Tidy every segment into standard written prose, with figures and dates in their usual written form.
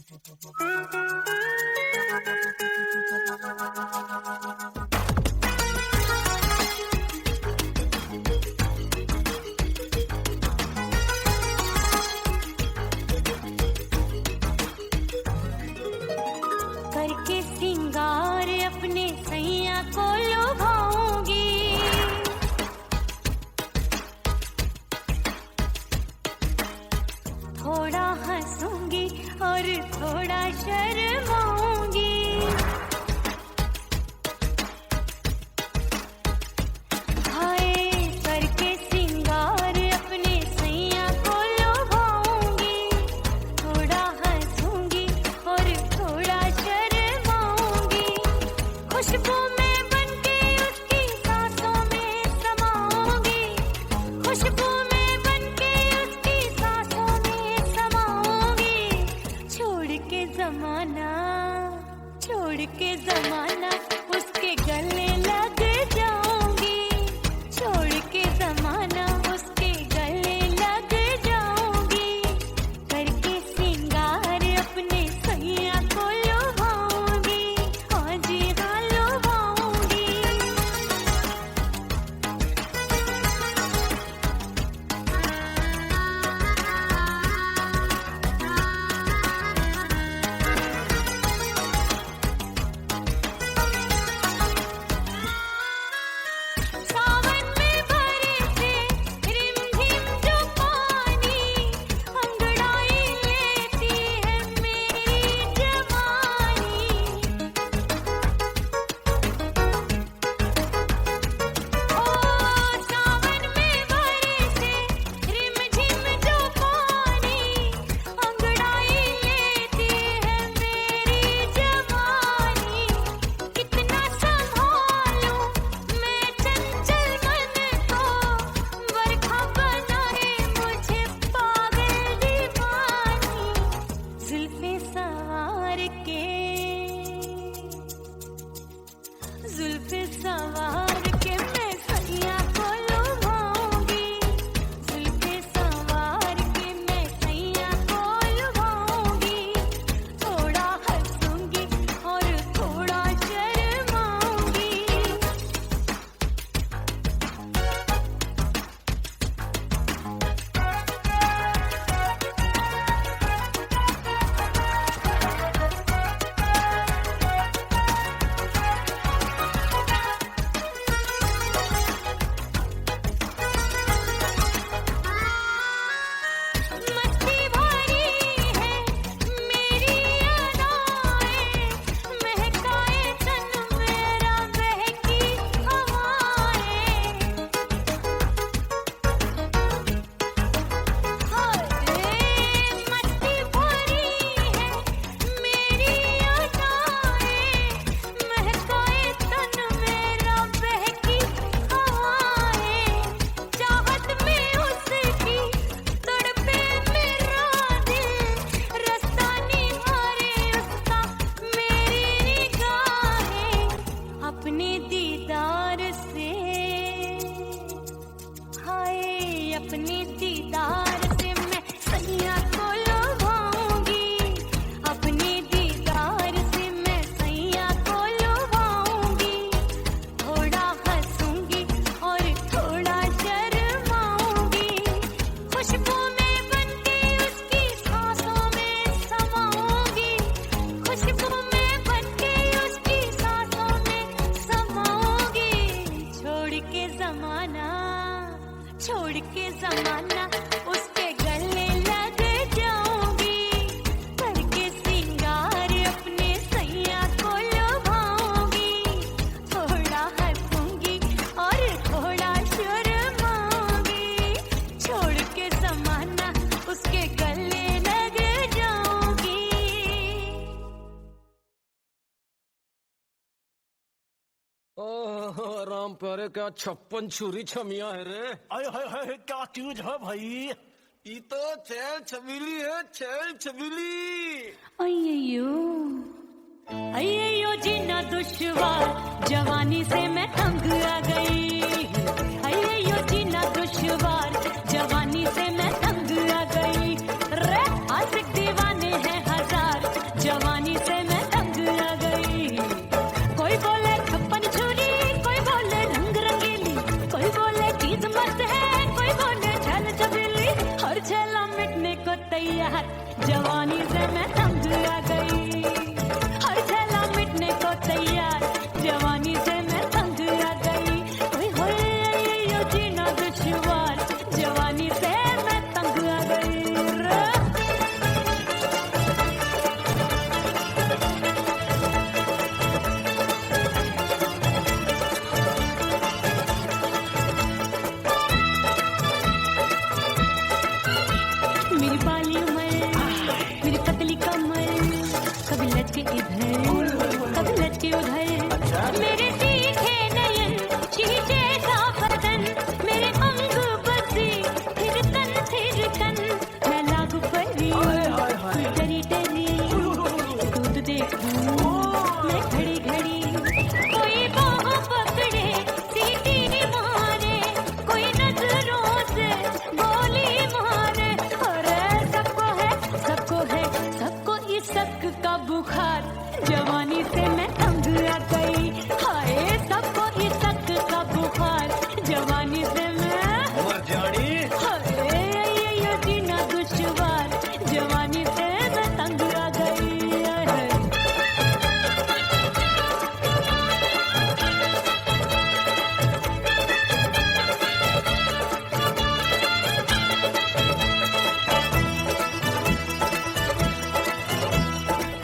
करके सिंगार अपने सैया को लुभाऊंगी, थोड़ा हंसूंगी और थोड़ा शर्माऊंगी। हाय करके सिंगार अपने सैया को लुभाऊंगी, थोड़ा हंसूंगी और थोड़ा शर्माऊंगी। खुशबू में बनके उसकी सांसों में समाऊंगी, खुशबू में बनके उसकी सांसों में समाऊंगी। छोड़ के जमाना उसके गले लग जाऊंगी, छोड़ के जमाना उसके गले लग जाऊंगी। करके सिंगार अपने सैया को लुभाऊंगी, हाँ जी हाँ लुभाऊंगी। सावन में बरसे रिमझिम जो पानी, अंगड़ाई लेती है मेरी जवानी। ओ सावन में बरसे रिमझिम जो पानी, अंगड़ाई लेती है मेरी जवानी। कितना संभालूं मैं चंचल मन को, बरखा बनाए मुझे पागल दीवानी। जुल्फे सवार के मैं सैया को लुभाऊंगी, जुल्फे सवार के मैं सैया को लुभाऊंगी। थोड़ा हंसूंगी और थोड़ा शर्माऊंगी। मस्ती भरी है मेरी अदाएं, महकाए तन मेरा बहकी हवाएं। मस्ती भरी है मेरी अदाएं, महकाए तन मेरा बहकी हवाएं। चाहत में उसकी तड़पे मेरा दिल, रास्ता निहारे उसका मेरी निगाहें। अपने दीदार से, हाय अपने दीदार से मैं सैया को लुभाऊंगी, अपने दीदार से मैं सैया को लुभाऊंगी। थोड़ा हंसूंगी और थोड़ा शर्माऊंगी। खुशबू में बनके उसकी सांसों में समाऊंगी, खुशबू में बनके उसकी सांसों में समाऊंगी। छोड़ के जमाना उसके गले लग जाऊंगी। करके सिंगार अपने सैया को लुभाऊंगी, थोड़ा हंसूंगी और थोड़ा शर्माऊंगी। छोड़ के जमाना उसके गले लग जाऊंगी। ओह राम प्यारे, क्या 56 छुरी छमिया है रे। हाय हाय हाय, क्या चीज है भाई? ये तो छैल छबीली है, छैल छबीली। अय्यो जीना दुश्वार, जवानी से मैं तंग आ गई। अय्यो जीना दुश्वार, जवानी से मैं तंग आ गई। रे आशिक दीवाने हैं हजार, तैयार, जवानी से मैं तंग आ गई। हर झेला मिटने को तैयार, जवानी से मैं तंग आ गई। ओए होए यो जीना दुश्वार, जवानी से मैं तंग आ गई। मेरी बाली उम्र, मेरी पतली कमर, कभी लचके इधर कभी लचके उधर। मेरे तीखे नयन, शीशे सा बदन, मेरे अंग बसी थिरकन थिरकन। मैं लागू परी डरी डरी, दूध देखूं मैं घड़ी घड़ी। कोई बाहों पकड़े सीटी मारे, कोई नजरों से गोली मारे। सबको इसक का बुखार, जवानी से मैं तंग आ गई। हाय सबको इसक का बुखार, जवानी से मैं मर जानी। हाय ये जीना दुश्वार, जवानी से मैं तंग आ गई। हाय।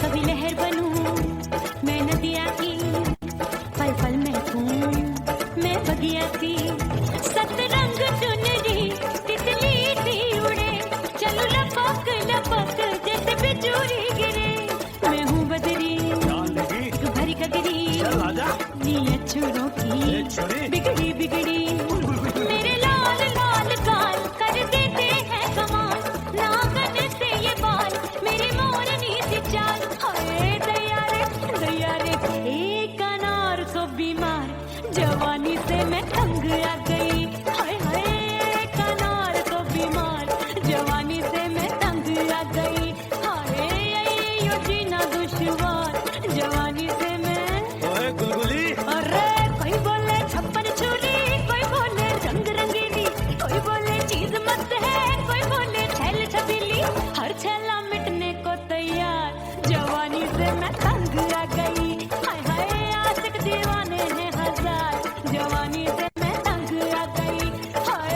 कभी लहर बनूं मैं नदिया की, पल पल महकूं मैं बगिया की। सतरंग चुनरी तितली सी उड़े, चलूं लपक लपक जैसे बिजली गिरे। मैं हूँ बदरी जान लगी। तू भरी कगरी, चल आजा। नीयत छुरों ए की छोरी। बिगड़ी बिगड़ी। मेरे लाल लाल गाल कर देते हैं कमाल, नागन से ये बाल मेरी मोरनी सी चाल। हाय दया रे एक अनार को बीमार, जवानी से मैं तंग आ गई। हाय हाय एक अनार को बीमार, जवानी से मैं तंग आ गई। हाय यो जीना दुश्वार, जवानी से मैं। ओए गुलगुली। अरे कोई बोले छप्पन छुरी, कोई बोले रंग रंगीली, कोई बोले चीज मस्त है, कोई बोले छैल छबीली। हर छैला मिटने को तैयार, जवानी से मैं तंग आ गई। हाय हाय आशिक दीवाने हैं हजार, जवानी से मैं तंग आ गई। हाय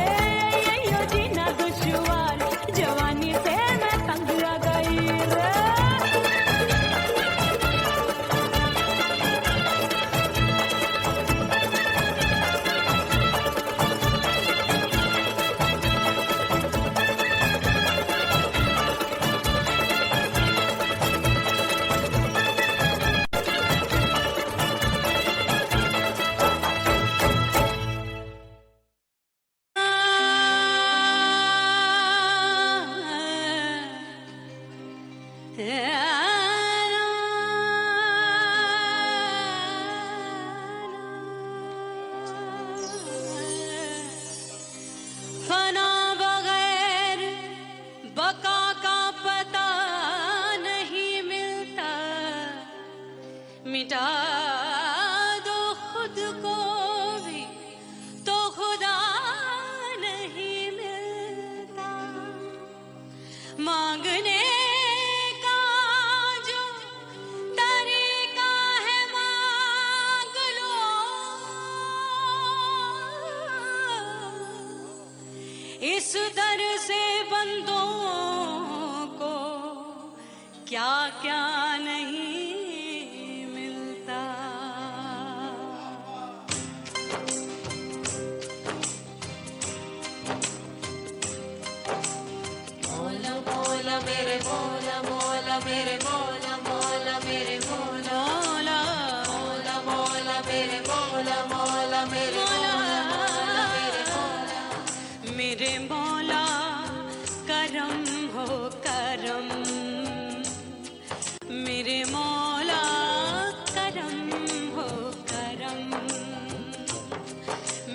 यो जीना दुश्वार, जवानी से मैं तंग आ गई रे। फना बगैर बका का पता नहीं मिलता, मिटा दो खुद को भी तो खुदा नहीं मिलता। मांगने का जो तरीका है मांग लो, इस दर से बंदों को क्या क्या नहीं मिलता। मौला मौला मेरे मौला मौला मेरे मौला मौला मेरे मौला मौला मौला मेरे मौला मौला मेरे मौला मेरे मौला मेरे मौला करम हो करम। मेरे मौला करम हो करम।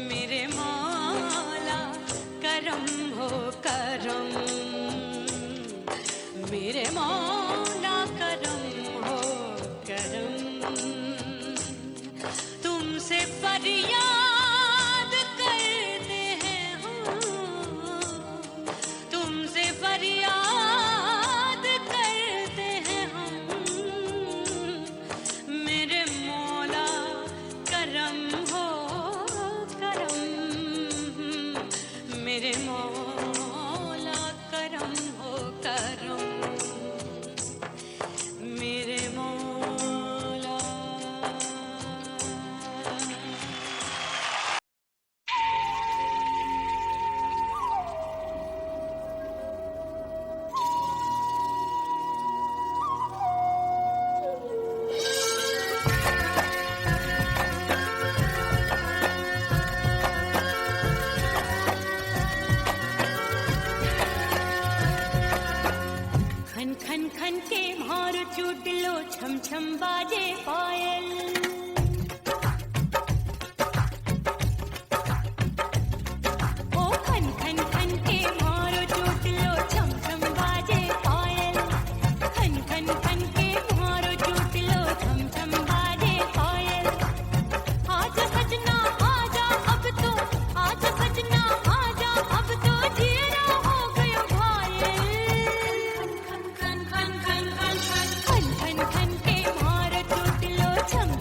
मेरे मौला करम हो करम। मेरे मौला करम छम छम बाजे पायल। ओ खन खन खन के मारो चोट लो, छम छम बाजे पायल। खन खन खन के मारो चोट लो, छम छम बाजे पायल। आजा सजना आजा अब तो, आजा सजना आजा अब तो, जिया हो गयो घायल। खन खन खन खन खन खन खन खन के मारो चोट लो, छम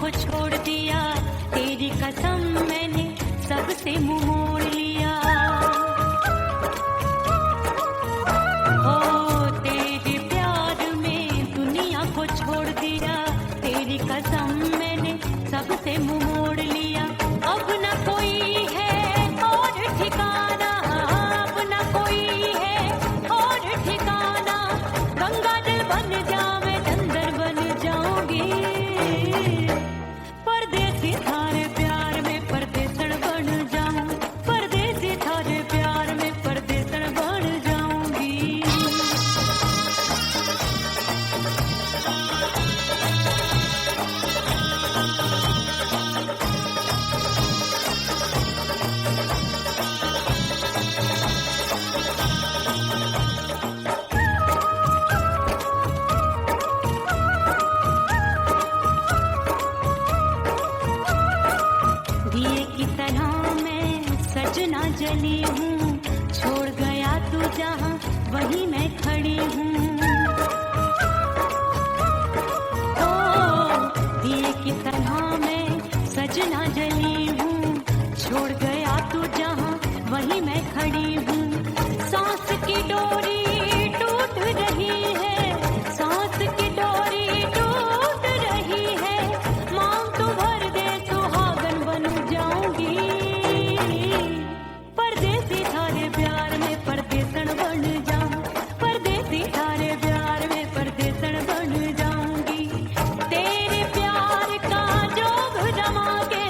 को छोड़ दिया, तेरी कसम मैंने सबसे मुंह मोड़ लिया। हो तेरे प्यार में दुनिया को छोड़ दिया, तेरी कसम मैंने सबसे मुंह मोड़ लिया। अब न कोई है और ठिकाना, अब न कोई है और ठिकाना। गंगा जल बन जावे, चंदन बन जाऊंगी। परदेसी थारे प्यार में परदेसन बन जाऊं, परदेसी थारे प्यार में परदेसन बन जाऊंगी। दिए की तरह मैं सजना जली हूँ, छोड़ गया तू जहाँ वहीं मैं खड़ी हूँ। ओ दिए की तरह मैं सजना जली हूँ, छोड़ गया तू जहाँ वहीं मैं खड़ी हूँ। सांस की डोरी टूट रही है, सांस की डोरी टूट रही है। मांग तू भर दे, सुहागन बन जाऊंगी। परदेसी थारे प्यार में परदेसन बन जाऊं, परदेसी थारे प्यार में परदेसन बन जाऊंगी। तेरे प्यार का जोग जमा के,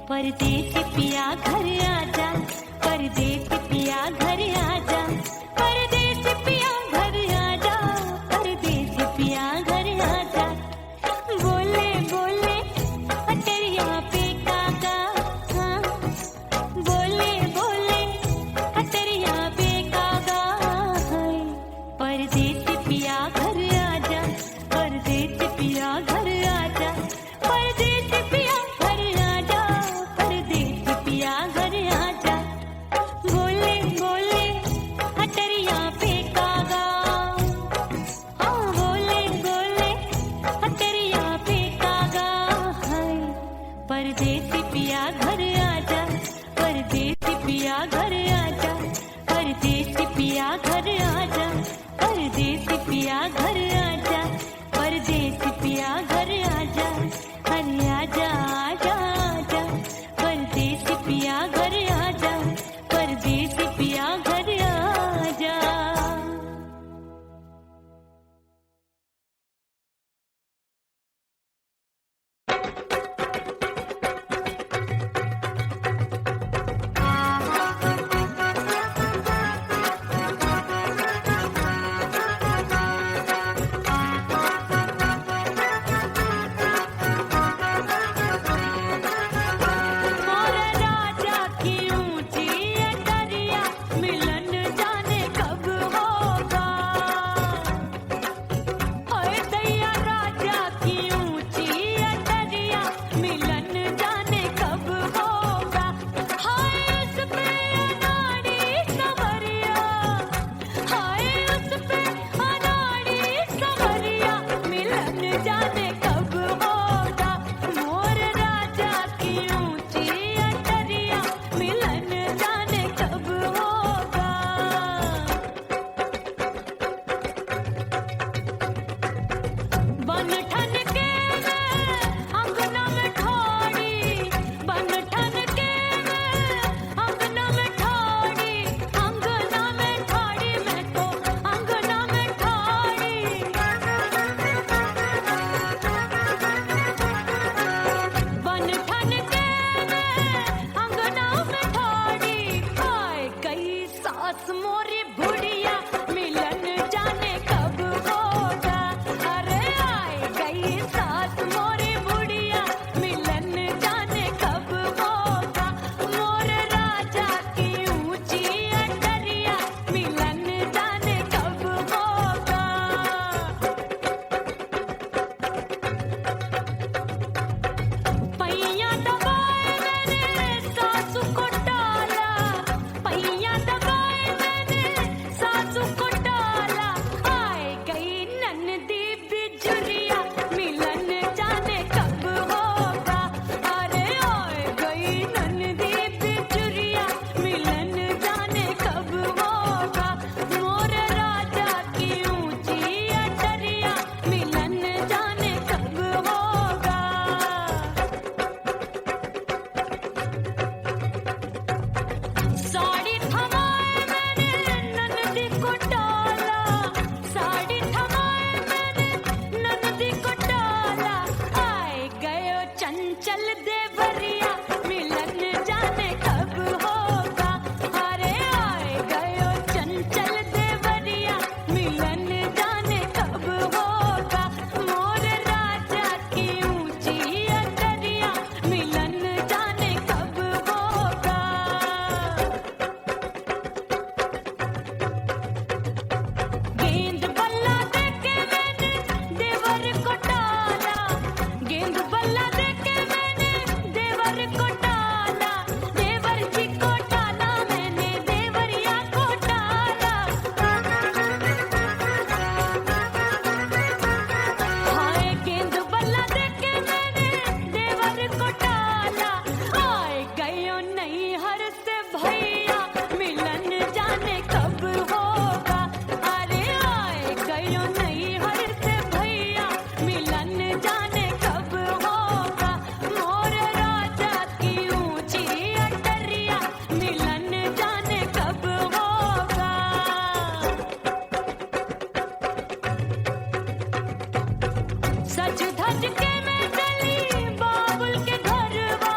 परदेसी पिया घर आजा, परदेसी पिया घर आजा, परदेसी पिया घर आजा, परदेसी पिया घर आजा। बोले बोले अटरिया पे काका, हाँ बोले बोले अटरिया पे काका, हाय परदेसी पिया घर आजा, परदेसी पिया घर आजा, परदेसी पिया घर आजा, परदेसी पिया घर आजा। बोले बोले अटरिया पे कागा, हाँ बोले बोले अटरिया पे कागा, हाय परदेसी पिया घर आजा, परदेसी पिया घर आजा, परदेसी पिया घर आजा, परदेसी पिया घर आजा, परदेसी पिया घर आजा, अरे आजा आजा आजा, परदेसी पिया घर आजा, परदेसी पिया घर आजा। मोर राजा की ऊंची अटरिया, मिलन जाने कब होगा। हाय दैया राजा की ऊंची अटरिया, मिलन जाने कब होगा। हाय उस पे अनाड़ी सवरिया, हाय उस पे अनाड़ी सवरिया, मिलन जाने कब होगा। मोर राजा की ऊंची अटरिया, मिलन जाने कब होगा। बन ठन के मैं अंगना में ठाड़ी, बन ठन के मैं अंगना में ठाड़ी, अंगना में ठाड़ी, मैं तो अंगना में ठाड़ी। बन ठन के मैं अंगना में ठाड़ी, आए गई सास मोरी बुढ़िया, मिलन जाने कब होगा। अरे आए गई सास मोरी बुढ़िया, मिलन जाने कब होगा। मोर राजा की ऊंची अटरिया, मिलन जाने कब होगा। पैया दबाए मैंने सासू को डाला, पैया दबाए मैंने सासू को डाला, आए गई ननदी बिजुरिया, मिलन जाने कब होगा। अरे आए गई ननदी बिजुरिया, मिलन जाने कब होगा। मोर राजा की ऊंची अटरिया, मिलन जाने कब होगा। साड़ी थमाए मैंने ननदी को डाला, साड़ी थमाए मैंने ननदी को डाला, आए गयो चंचल देवरिया, मिलन जाने कब होगा। अरे आए गयो चंचल देवरिया, मिलन जाने कब होगा। मोर राजा की ऊंची अटरिया, मिलन जाने कब होगा। गेंद बल्ला देके मैंने देवर को डाला, गेंद बल्ला देके मैंने देवर को डाला, देवर जी को डाला मैंने, देवरिया को डाला। हाय गेंद बल्ला देके मैंने देवर को डाला, आए गयो नैहर से भैया, मिलन जाने कब होगा। अरे आए गयो नैहर से भैया, मिलन जाने कब होगा। मोर राजा की ऊंची अटरिया, मिलन जाने कब होगा। सज धज के मैं चली बाबुल के घरवा,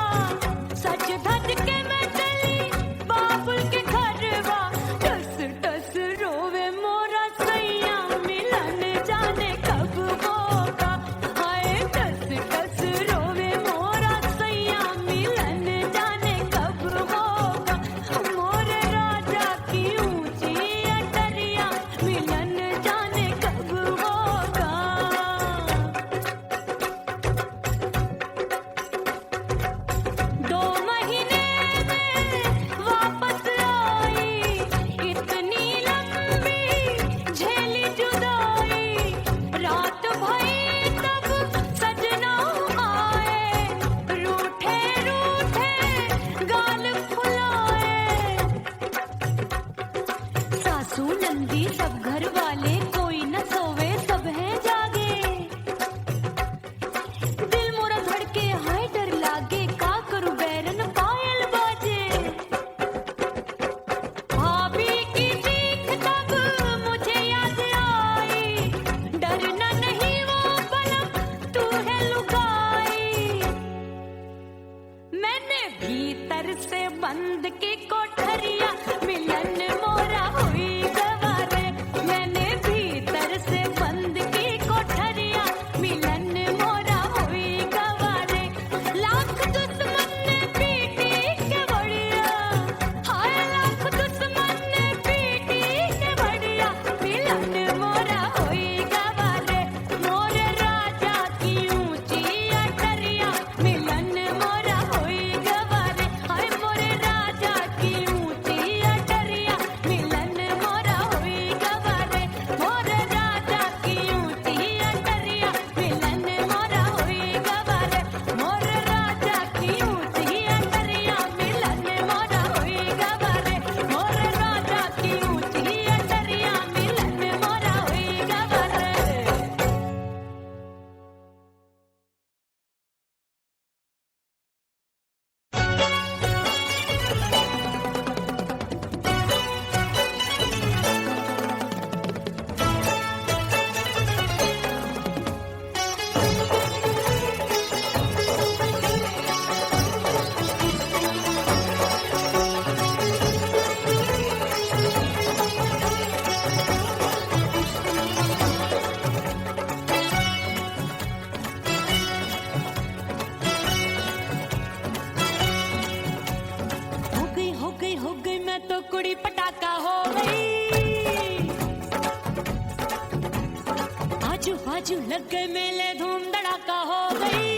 के मेले धूम धड़ाका हो गई।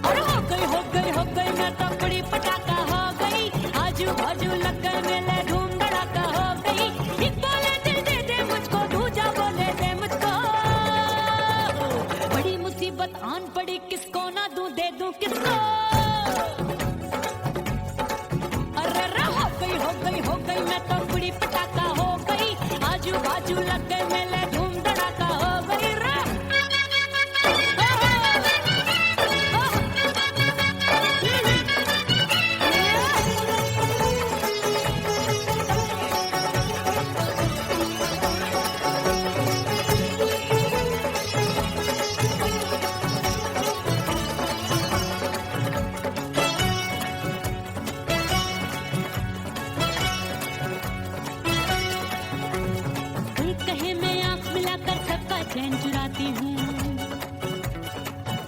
और हो गई मैं तो बड़ी पटाखा हो गई। आजू बाजू लग गए मेले धूम धड़ाका हो गई। एक बोले दिल दे दे मुझको, दूजा बोले दे मुझको। बड़ी मुसीबत आन पड़ी, किसको ना दूं दे दूं किसको। हो गई मैं तो बड़ी पटाखा हो गई। आजू बाजू लग गए मेले धूम धड़ाका हो गई रे। चैन चुराती हूँ,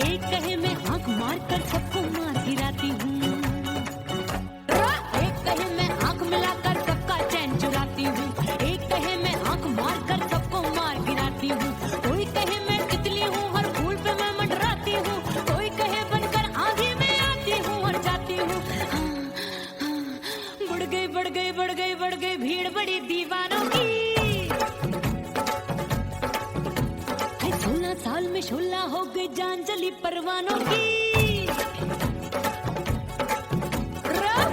एक कहे मैं आंख मार कर सबको मार गिराती हूँ। एक कहे मैं आंख मिलाकर सबका चैन चुराती हूँ, एक कहे मैं आंख मार कर सबको मार गिराती हूँ। कोई कहे मैं तितली हूँ, हर फूल पे मैं मंडराती हूँ। कोई कहे बनकर आंधी में आती हूँ और जाती हूँ। बढ़ गई भीड़ बड़ी दीवानों की। 16 साल में शोला हो गई जान जली परवानों की।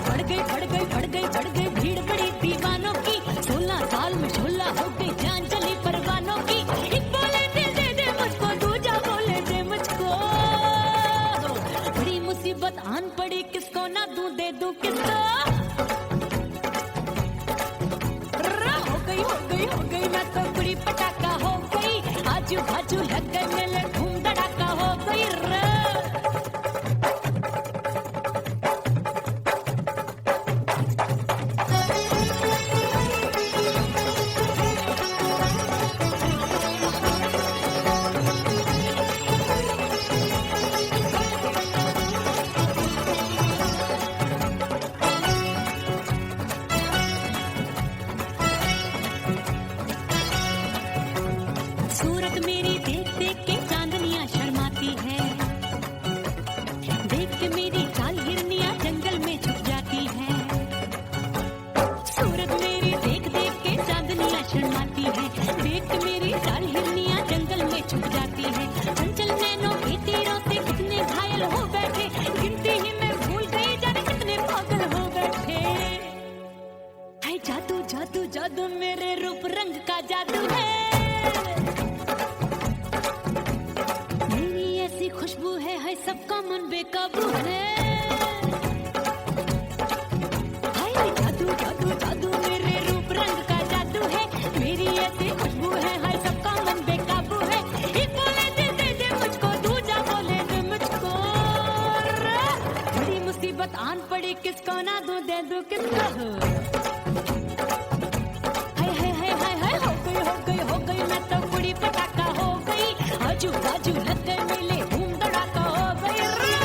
बढ़ गई भीड़ बड़ी दीवानों की। 16 साल में शोला हो गई जान जली परवानों की। एक बोले दिल दे दे मुझको, दूजा बोले दे मुझको। बड़ी मुसीबत आन पड़ी, किसको ना दूं दे दूं किसको। हो गई मैं तो बड़ी पटाखा हो गई। आजू बाजू लग गए मेले धूम धड़ाका हो गई रे। सूरत मेरी देख देख के चांदनियां शर्माती है। देख के मेरी चाल हिरनियां जंगल में छुप जाती है। सूरत मेरी देख देख के चांदनियां शर्माती है। देख के मेरी चाल हिरनियां जंगल में छुप जाती है। चंचल नैनों के तीरों से कितने घायल हो बैठे, गिनती ही मैं भूल गई जाने कितने पागल हो बैठे। हाय जादू जादू जादू मेरे रूप रंग का जादू है। खुशबू है सबका मन बेकाबू है। हाय जादू जादू जादू मेरे रूप रंग का जादू है। मेरी ऐसी खुशबू है हाय सबका मन बेकाबू है। एक बोले दिल दे दे मुझको, दूजा बोले दे मुझको। बड़ी मुसीबत आन पड़ी, किसको ना दूं दे दूं किसको। हो गई मैं तो बड़ी पटाखा हो गई। आजू बाजू लग गए मेले धूम धड़ाका हो गई रे।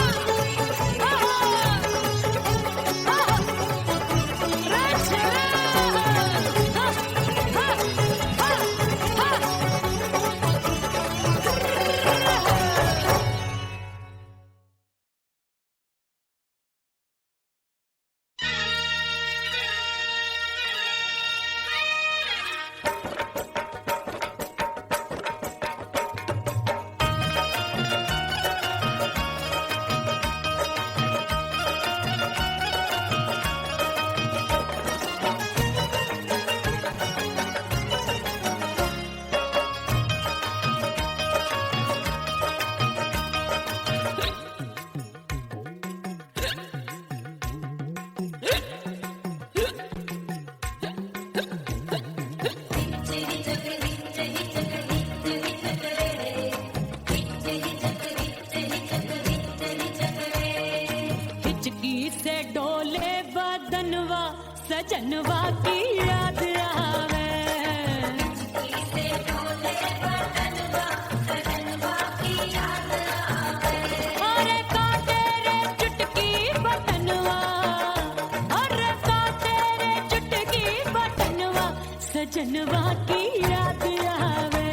सजनवा की याद आवे। अरे का तेरे चुटकी बटनवा, अरे का तेरे चुटकी बटनवा, सजनवा की याद आवे।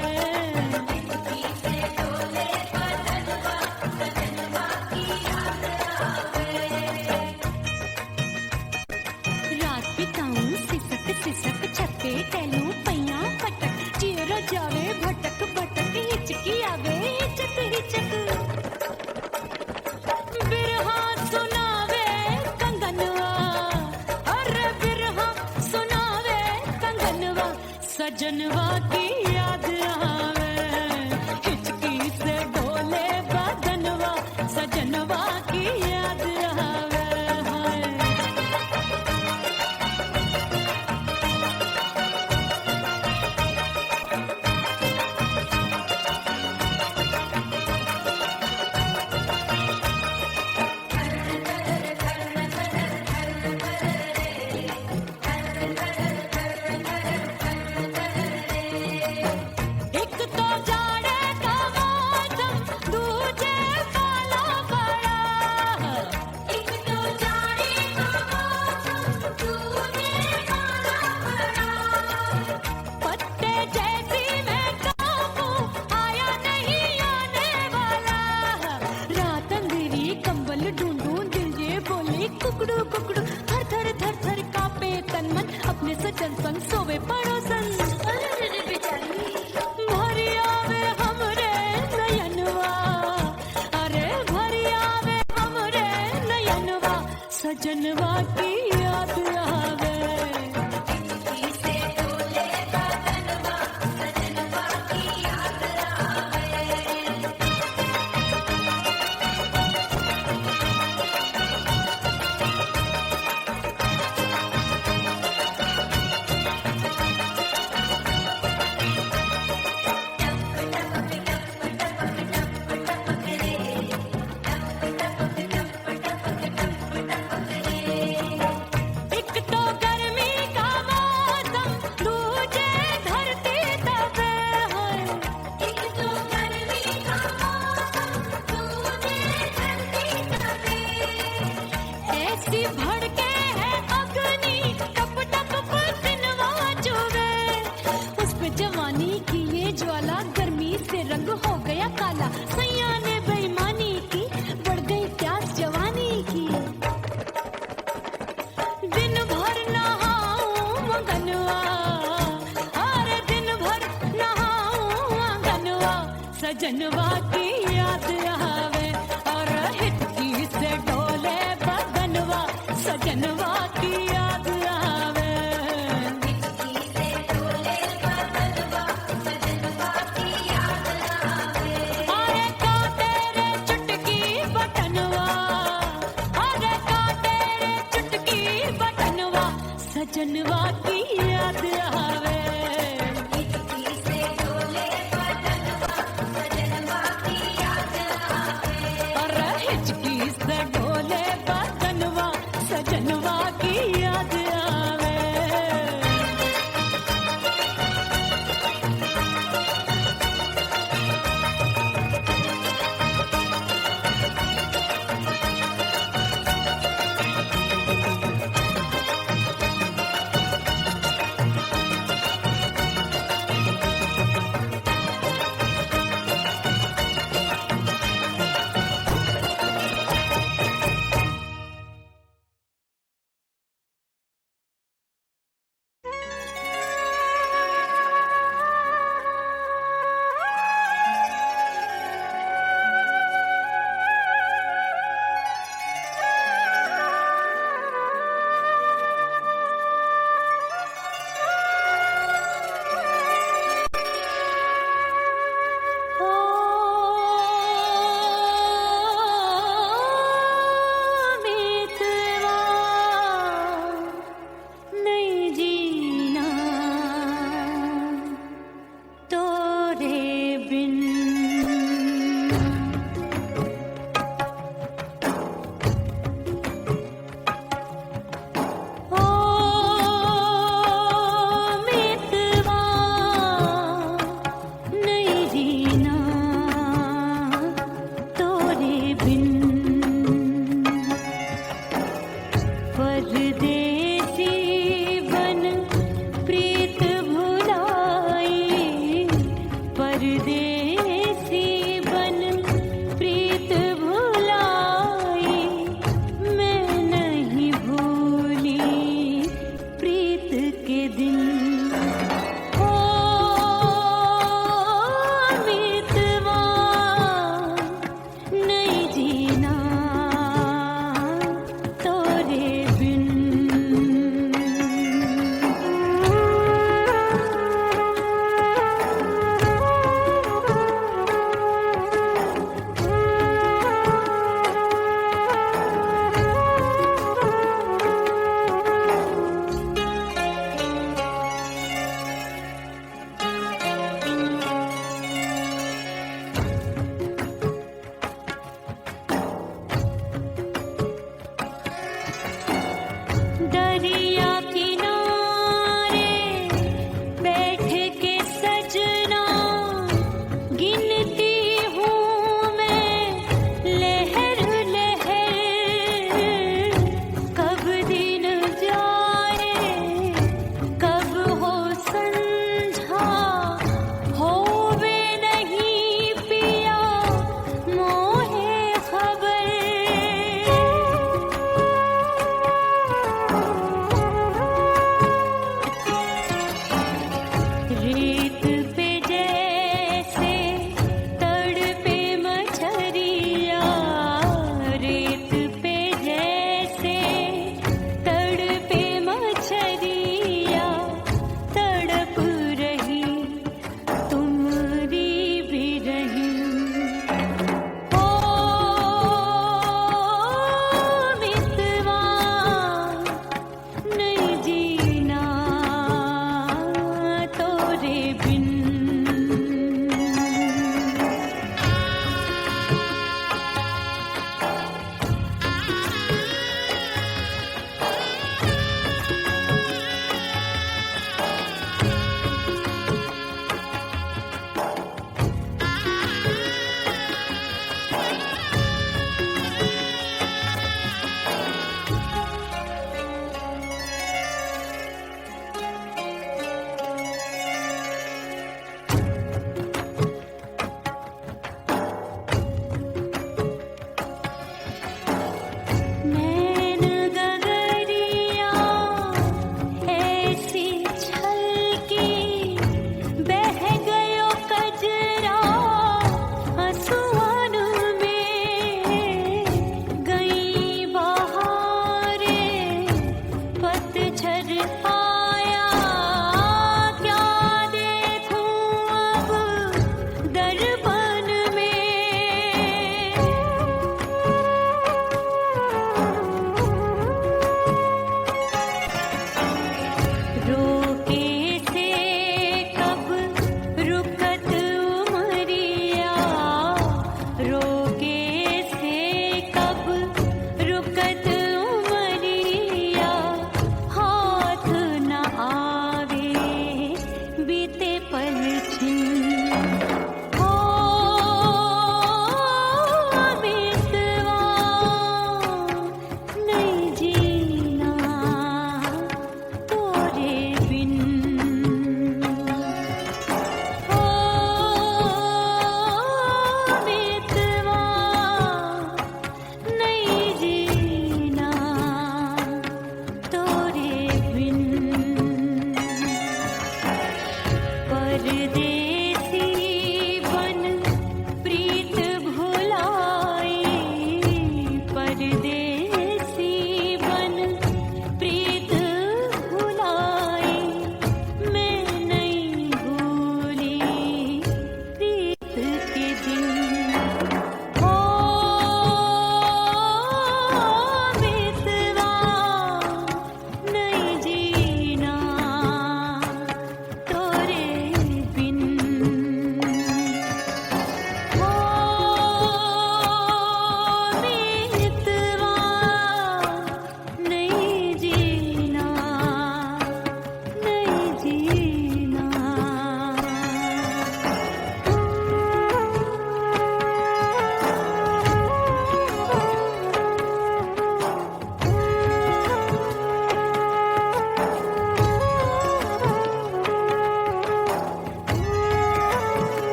सजनवा की याद आवे, हिचकी से डोले बदनवा, सजनवा की याद आवे हाय। एक तो जाड़े का मौसम, दूजे पाला पड़ा। एक तो जाड़े का मौसम, दूजे पाला पड़ा। पत्ते जैसी मैं कांपूं, आया नहीं आने वाला। रात अंधेरी कंबल ढूंढूं, दिल ये बोले कुकड़ू कुकड़ू। थर थर थर थर कांपे तन मन, अपने सजन संग सोवे पड़ोसन। भरी आवे हमरे नयनवा, अरे भरी आवे हमरे नयनवा, सजनवा की याद आवे। से डोले बदनवा, सजनवा की याद आवे। एक तो गर्मी का मौसम, दूजे धरती तपे है। एक तो गर्मी का मौसम, दूजे धरती तपे। ऐसी भड़के है अग्नि, टप टप पसीनवा चुभे। उस पे जवानी की ये ज्वाला, गर्मी से रंग हो गया काला। सैया ने बेईमानी की, बढ़ गई प्यास जवानी की। दिन भर नहाऊं मंगनवा, अरे दिन भर नहाऊं मंगनवा, सजनवा की याद आवे। और हिचकी से डोले बदनवा, सजनवा की याद आवे। हिचकी से डोले बदनवा, सजनवा की याद आवे। अरे काटे रे चुटकी बटनवा, अरे काटे रे चुटकी बटनवा, सजनवा की याद आवे। हिचकी से डोले बदनवा, सजनवा की याद आवे। अरे हिचकी से डोले बदनवा, सजनवा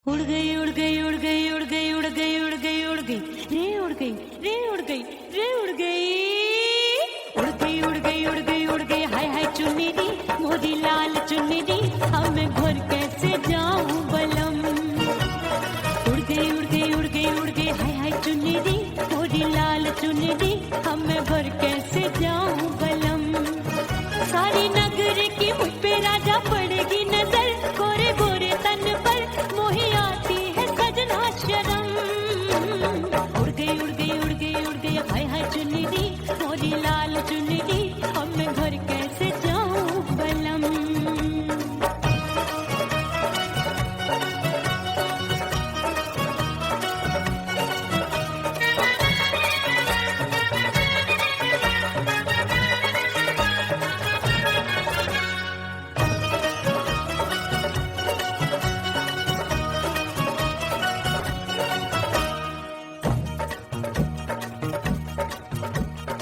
उड़ गई उड़ गई उड़ गई उड़ गई उड़ गई उड़ गई उड़ गई रे उड़ गई रे उड़ गई रे उड़ गई उड़ गई उड़ गई उड़ गई उड़ गई हाय हाय चुन्नी दी मोदी लाल चुन्नी दी अब मैं घर कैसे जाऊं बलम उड़ गई उड़ गई उड़ गई उड़ गई हाय हाय चुन्नी दी मोदी लाल चुन्नी दी अब मैं घर कैसे जाऊं बलम सारी नगर की मुझ पे राजा पड़ेगी नजर गोरे गोरे तन पर मोही आती है सजना शर्म उड़ गई उड़ गई उड़ गई उड़ गई हाय हाय चुन्नी दी मोरी लाल चुन्नी दी अब मैं घर कैसे जाऊं बलम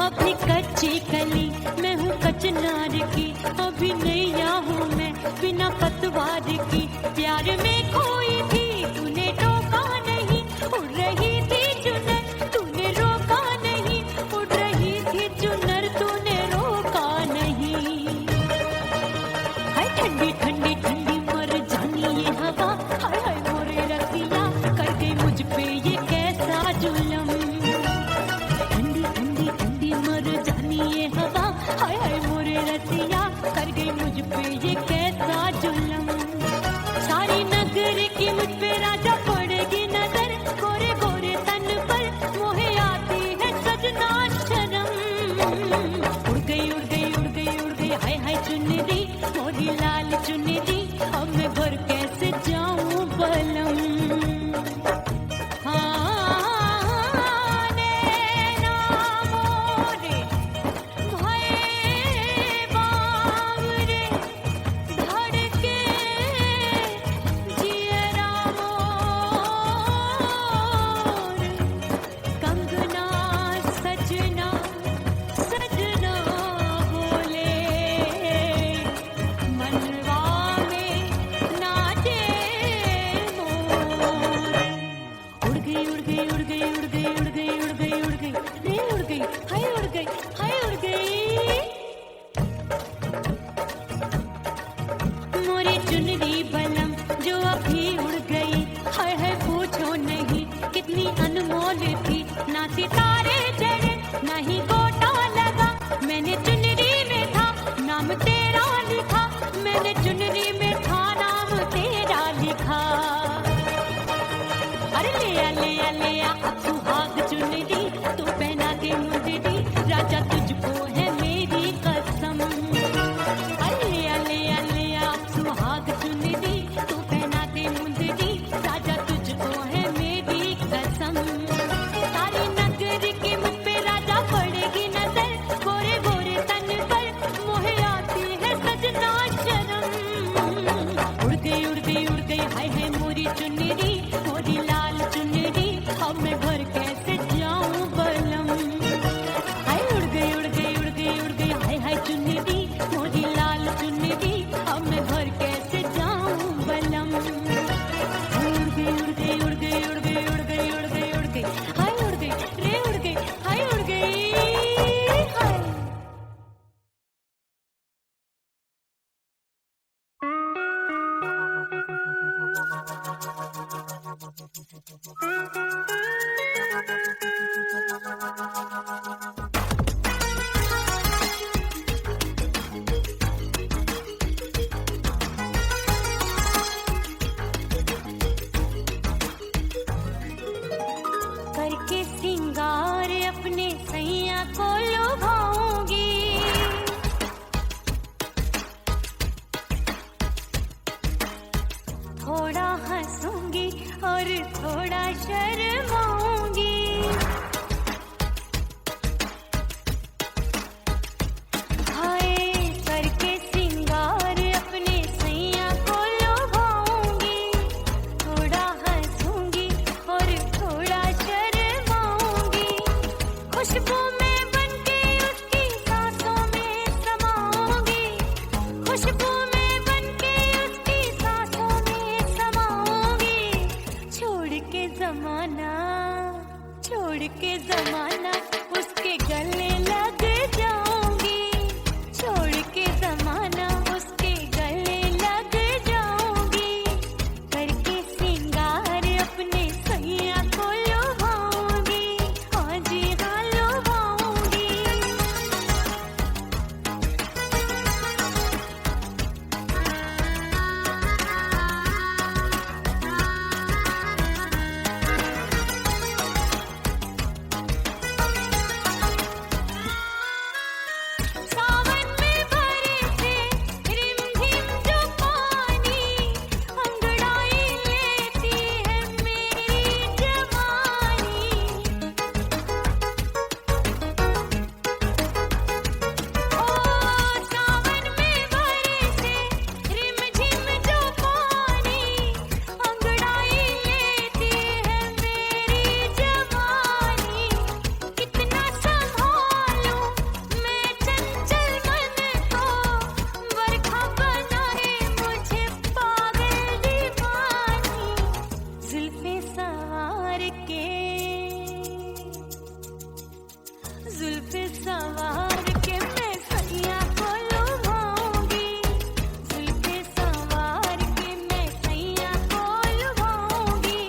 अपनी कच्ची कली मैं हूँ कचनार की अभी नैया हूँ मैं बिना पतवार की प्यार में खोई थी तूने टोका नहीं उड़ रही थी चुनर तूने रोका नहीं उड़ रही थी चुनर तूने रोका नहीं हाय ठंडी ठंडी ठंडी मर जानी ये हवा हाय हाय मोरे रतिया कर गई मुझ पे ये कैसा जुलम मर जानी ये हवा हाय हाय मोरे रतिया कर गई मुझ पे ये कैसा जुल्म सारी नगर की मुझ पे राजा पड़ेगी नजर गोरे गोरे तन पर मोहे आती है सजना शर्म उड़ गई उड़ गई उड़ गई उड़ गई हाय हाय चुन्नी दी मोरी लाल चुन्नी दी अब मैं घर कैसे जाऊं बलम चुनरी बलम जो अभी उड़ गई हाय हाय पूछो नहीं कितनी अनमोल थी ना सितारे चढ़े ना ही गोटा लगा मैंने चुनरी में था नाम तेरा लिखा मैंने चुनरी में था नाम तेरा लिखा अरे ले आ अब सुहाग चुनरी तू पहना के मुझे दी राजा तुझको है मेरी कसम सुहाग चुन्नी दी तू पहना दे मुझे दी राजा तुझको है मेरी कसम सारी नगर की मुझ पे राजा पड़ेगी नजर गोरे गोरे तन पर मोहे आती है सजना शर्म उड़ गई उड़ गई उड़ गई हाय हाय मोरी चुन्नी दी मोरी लाल चुन्नी दी अब मैं घर कैसे जाऊं बलम हाय उड़ गई उड़ गई उड़ गई उड़ गई हाय हाय चुन्नी दी मोरी लाल चुन्नी दी अब मैं घर कैसे जाऊं बलम उड़ गई उड़ गई उड़ गई उड़ गई उड़ गई उड़ गई उड़ गई हाय उड़ गई रे उड़ गई हाय उड़ गई हाय करके सिंगार अपने सैया को लुभाऊंगी थोड़ा हंसूंगी और थोड़ा शर्माऊंगी हाय करके सिंगार अपने सैया को लुभाऊंगी थोड़ा हंसूंगी और थोड़ा शर्माऊंगी खुशबू में बनके उसकी सांसों में समाऊंगी खुशबू में बनके उसकी सांसों में समाऊंगी जमाना, छोड़ के जमाना उसके गले लग जाऊंगी, छोड़ के जमाना उसके गले लग जाऊंगी, करके सिंगार अपने सैया को लुभाऊंगी, हाँ जी हाँ लुभाऊंगी। सावन में बरसे रिमझिम जो पानी, अंगड़ाई लेती है मेरी जवानी। ओ सावन में बरसे रिमझिम जो पानी, अंगड़ाई लेती है मेरी जवानी। कितना संभालूं मैं चंचल मन को, बरखा बनाए मुझे पागल दीवानी। जुल्फे सवार के, जुल्फे सवार के मैं सैया को लुभाऊंगी, जुल्फे सवार के मैं सैया को लुभाऊंगी,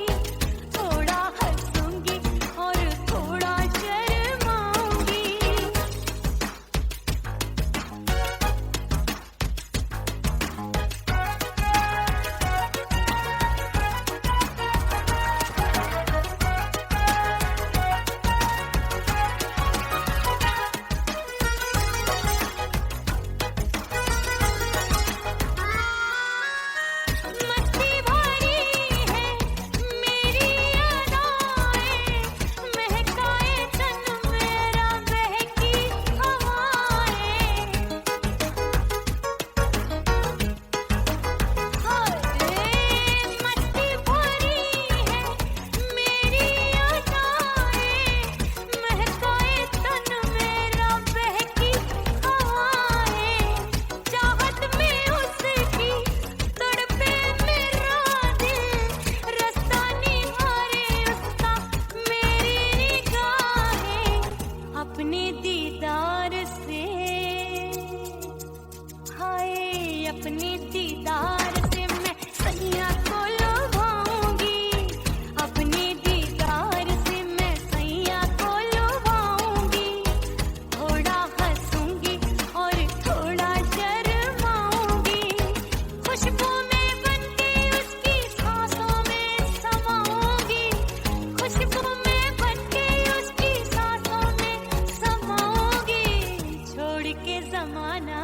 थोड़ा हंसूंगी और थोड़ा शर्माऊंगी। मस्ती भरी है मेरी अदाएं, महकाए तन मेरा बहकी हवाएं। हाय मस्ती भरी है मेरी अदाएं, महकाए तन मेरा बहकी हवाएं। चाहत में उसकी तड़पे मेरा दिल, रास्ता निहारे उसका मेरी निगाहें। अपने दीदार से, हाय अपने दीदार से मैं सैया को लुभाऊंगी, अपने दीदार से मैं सैया को लुभाऊंगी, थोड़ा हंसूंगी और थोड़ा शर्माऊंगी। खुशबू में बनके उसकी सांसों में समाऊंगी, खुशबू में बनके उसकी सांसों में समाऊंगी। छोड़ के जमाना